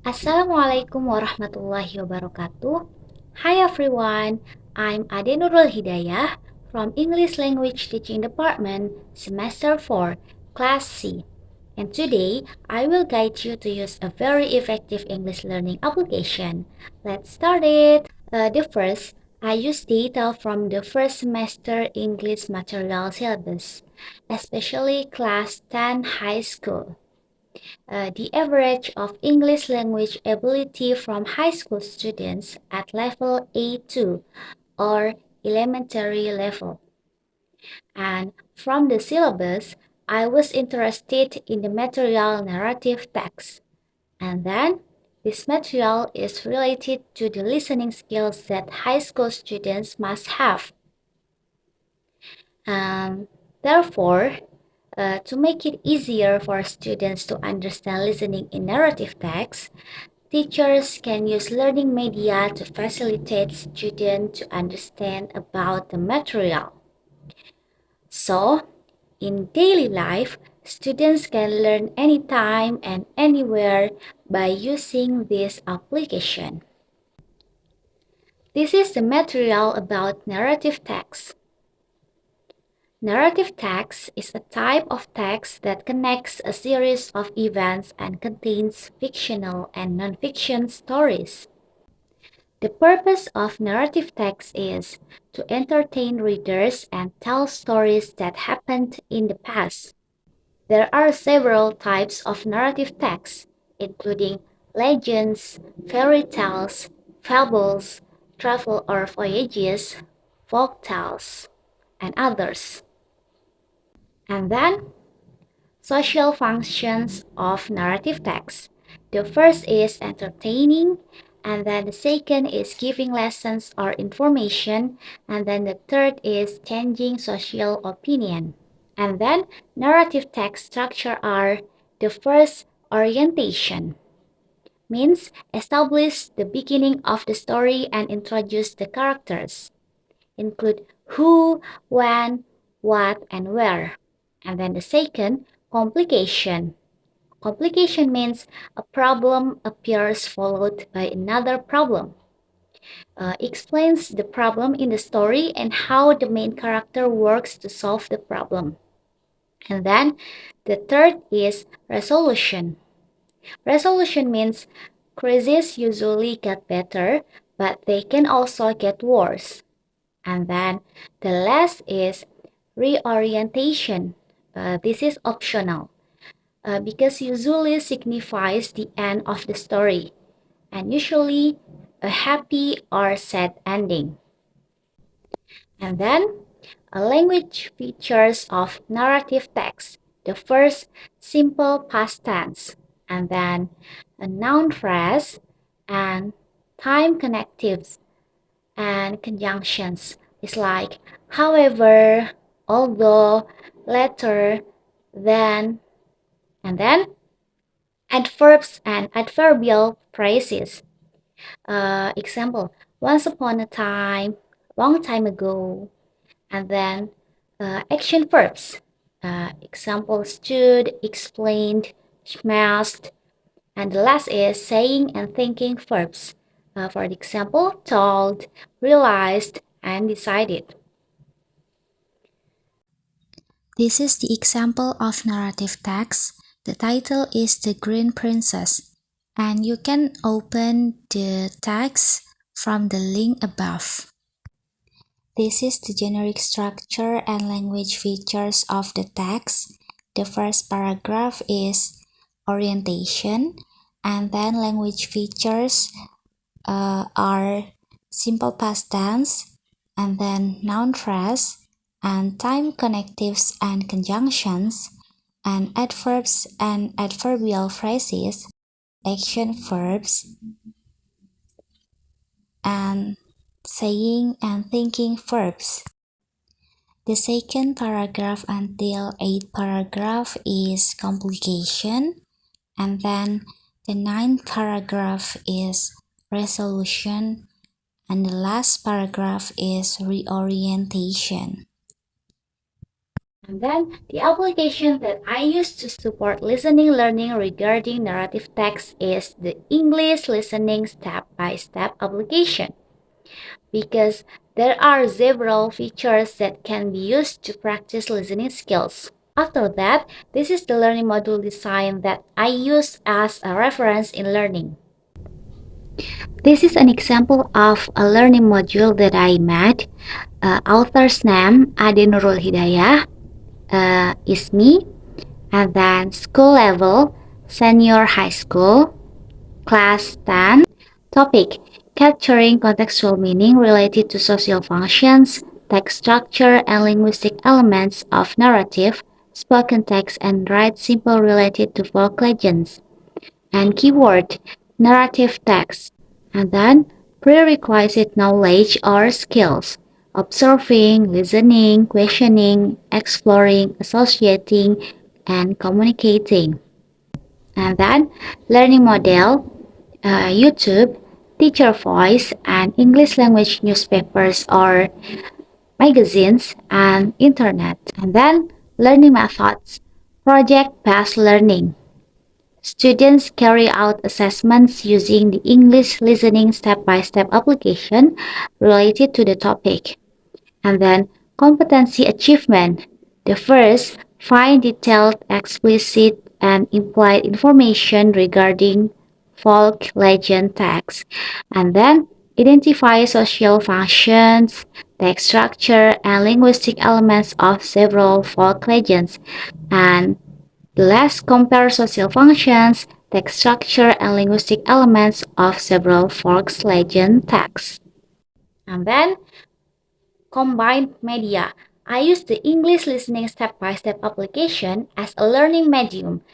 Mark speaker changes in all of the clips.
Speaker 1: Assalamualaikum warahmatullahi wabarakatuh. Hi everyone, I'm Nurul Hidayah from English Language Teaching Department, Semester 4, Class C. And today, I will guide you to use a very effective English learning application. Let's start it. The first, I use data from the first semester English material syllabus, especially Class 10 High School. The average of English language ability from high school students at level A2 or elementary level. And from the syllabus, I was interested in the material narrative text. And then, this material is related to the listening skills that high school students must have. Um, Therefore, to make it easier for students to understand listening in narrative text, teachers can use learning media to facilitate students to understand about the material. So, in daily life, students can learn anytime and anywhere by using this application. This is the material about narrative text. Narrative text is a type of text that connects a series of events and contains fictional and non-fiction stories. The purpose of narrative text is to entertain readers and tell stories that happened in the past. There are several types of narrative text, including legends, fairy tales, fables, travel or voyages, folk tales, and others. And then, social functions of narrative text. The first is entertaining, and then the second is giving lessons or information, and then the third is changing social opinion. And then narrative text structure are the first orientation, means establish the beginning of the story and introduce the characters, include who, when, what, and where. And then the second, complication. Complication means a problem appears followed by another problem. Explains the problem in the story and how the main character works to solve the problem. And then the third is resolution. Resolution means crises usually get better, but they can also get worse. And then the last is reorientation. This is optional because usually signifies the end of the story and usually a happy or sad ending. And then language features of narrative text. The first, simple past tense, and then a noun phrase and time connectives and conjunctions. It's like however, although, later, then, and then adverbs and adverbial phrases. Example, once upon a time, long time ago, and then action verbs. Example, stood, explained, smashed, and the last is saying and thinking verbs. For the example, told, realized, and decided.
Speaker 2: This is the example of narrative text. The title is The Green Princess, and you can open the text from the link above. This is the generic structure and language features of the text. The first paragraph is orientation, and then language features are simple past tense, and then noun phrase, and time connectives and conjunctions, and adverbs and adverbial phrases, action verbs, and saying and thinking verbs. The second paragraph until eighth paragraph is complication, and then the ninth paragraph is resolution, and the last paragraph is reorientation.
Speaker 1: And then the application that I use to support listening learning regarding narrative text is the English listening step-by-step application, because there are several features that can be used to practice listening skills. After that, this is the learning module design that I use as a reference in learning. This is an example of a learning module that I made. Author's name Nurul Hidayah is me, and then school level, senior high school, class 10. Topic: capturing contextual meaning related to social functions, text structure, and linguistic elements of narrative, spoken text, and write simple related to folk legends. And keyword: narrative text. And then prerequisite knowledge or skills: observing, listening, questioning, exploring, associating, and communicating. And then learning model: YouTube, teacher voice, and English language newspapers or magazines, and internet. And then learning methods: project-based learning. Students carry out assessments using the English listening step-by-step application related to the topic. And then competency achievement. The first, find detailed, explicit, and implied information regarding folk legend text. And then identify social functions, text structure, and linguistic elements of several folk legends. And the last, compare social functions, text structure, and linguistic elements of several folk legend texts. And then combined media. I use the English listening step-by-step application as a learning medium.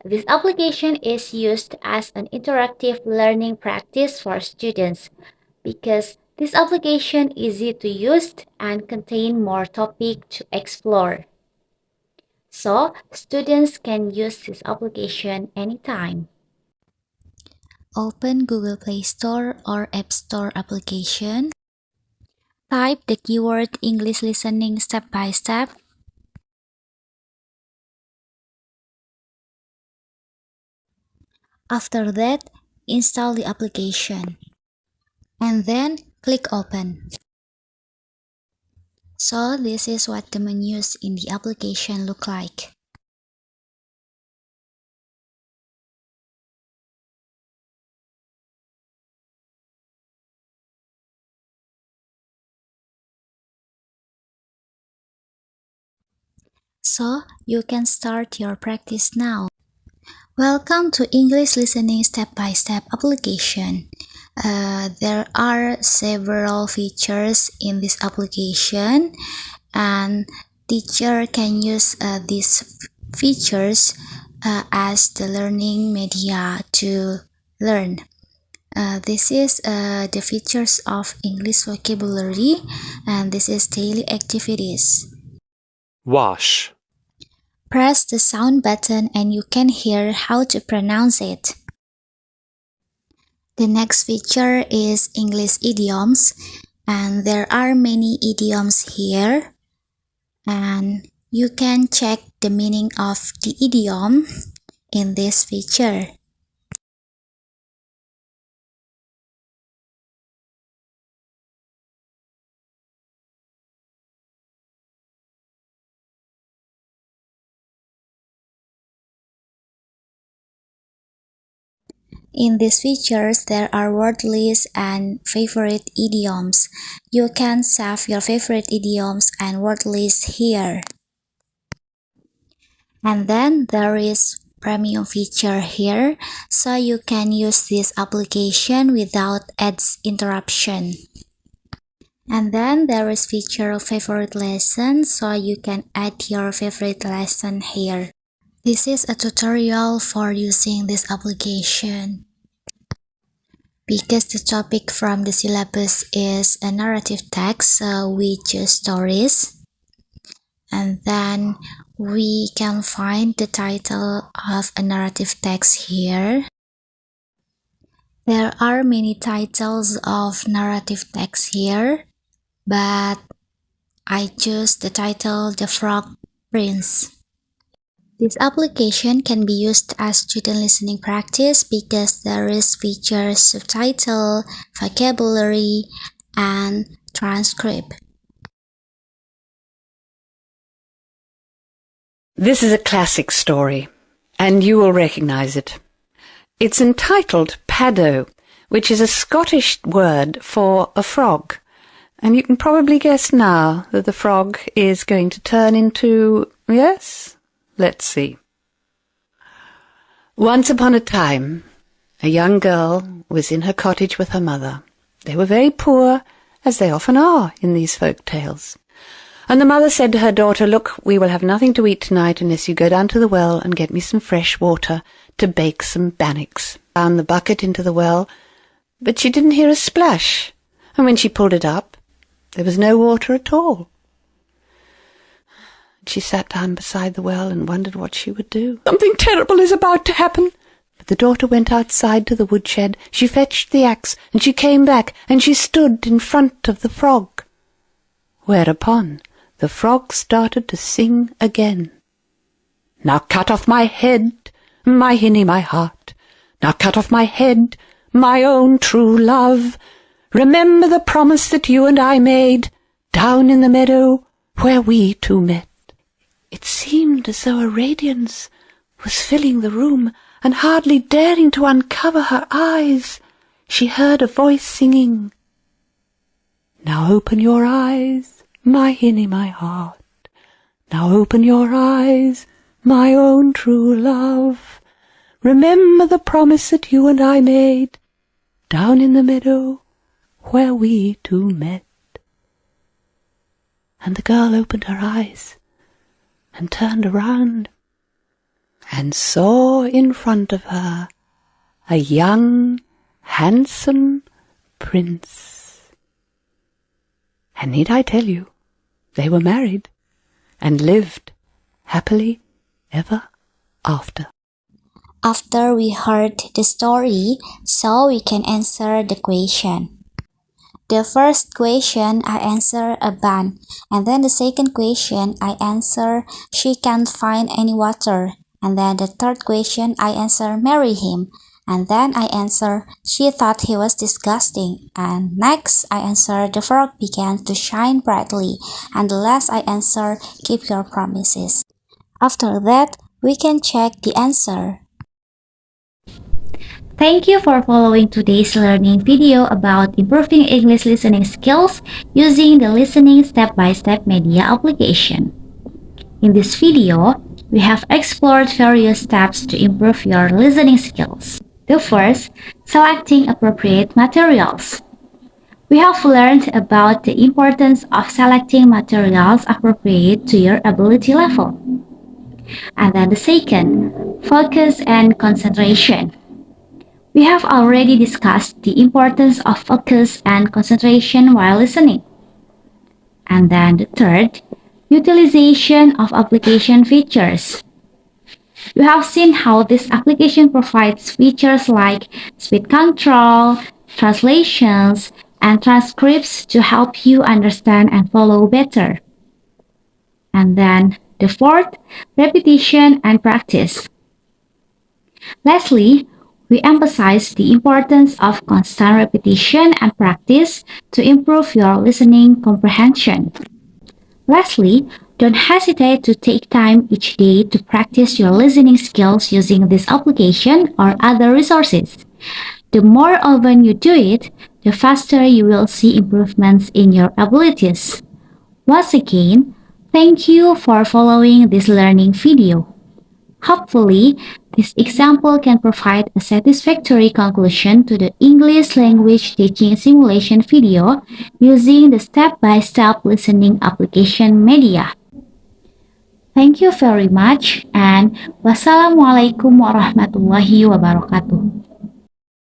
Speaker 1: This application is used as an interactive learning practice for students because this application is easy to use and contain more topic to explore. So, students can use this application anytime.
Speaker 2: Open Google Play Store or App Store application. Type the keyword English listening step by step. After that, install the application. And then click open. So this is what the menus in the application look like. So you can start your practice now. Welcome to English Listening Step-by-Step application. There are several features in this application, and teacher can use these features as the learning media to learn. This is the features of English vocabulary, and this is daily activities.
Speaker 3: Wash,
Speaker 2: Press the sound button and you can hear how to pronounce it. The next feature is English idioms, and there are many idioms here, and you can check the meaning of the idiom in this feature. In these features, there are word lists and favorite idioms. You can save your favorite idioms and word lists here. And then there is premium feature here, so you can use this application without ads interruption. And then there is feature of favorite lesson, so you can add your favorite lesson here. This is a tutorial for using this application. Because the topic from the syllabus is a narrative text, so we choose stories. And then we can find the title of a narrative text here. There are many titles of narrative text here, but I choose the title The Frog Prince. This application can be used as student listening practice because there is features subtitle, vocabulary, and transcript.
Speaker 4: This is a classic story, and you will recognize it. It's entitled Paddo, which is a Scottish word for a frog. And you can probably guess now that the frog is going to turn into... Yes? Let's see. Once upon a time, a young girl was in her cottage with her mother. They were very poor, as they often are in these folk tales. And the mother said to her daughter, "Look, we will have nothing to eat tonight unless you go down to the well and get me some fresh water to bake some bannocks." Down the bucket into the well, but she didn't hear a splash, and when she pulled it up, there was no water at all. She sat down beside the well and wondered what she would do. Something terrible is about to happen. But the daughter went outside to the woodshed. She fetched the axe, and she came back, and she stood in front of the frog. Whereupon the frog started to sing again. "Now cut off my head, my hinny, my heart. Now cut off my head, my own true love. Remember the promise that you and I made, down in the meadow where we two met." It seemed as though a radiance was filling the room, and hardly daring to uncover her eyes, she heard a voice singing, "Now open your eyes, my hinny, my heart. Now open your eyes, my own true love. Remember the promise that you and I made, down in the meadow where we two met." And the girl opened her eyes and turned around and saw in front of her a young, handsome prince. And need I tell you, they were married and lived happily ever after.
Speaker 2: After we heard the story, so we can answer the question. The first question I answer a ban, and then the second question I answer she can't find any water, and then the third question I answer marry him, and then I answer she thought he was disgusting, and next I answer the frog began to shine brightly, and the last I answer keep your promises. After that, we can check the answer.
Speaker 1: Thank you for following today's learning video about improving English listening skills using the Listening Step-by-Step Media application. In this video, we have explored various steps to improve your listening skills. The first, selecting appropriate materials. We have learned about the importance of selecting materials appropriate to your ability level. And then the second, focus and concentration. We have already discussed the importance of focus and concentration while listening. And then the third, utilization of application features. You have seen how this application provides features like speed control, translations, and transcripts to help you understand and follow better. And then the fourth, repetition and practice. Lastly, we emphasize the importance of constant repetition and practice to improve your listening comprehension. Lastly, don't hesitate to take time each day to practice your listening skills using this application or other resources. The more often you do it, the faster you will see improvements in your abilities. Once again, thank you for following this learning video. Hopefully, this example can provide a satisfactory conclusion to the English language teaching simulation video using the step-by-step listening application media. Thank you very much, and wassalamualaikum warahmatullahi wabarakatuh.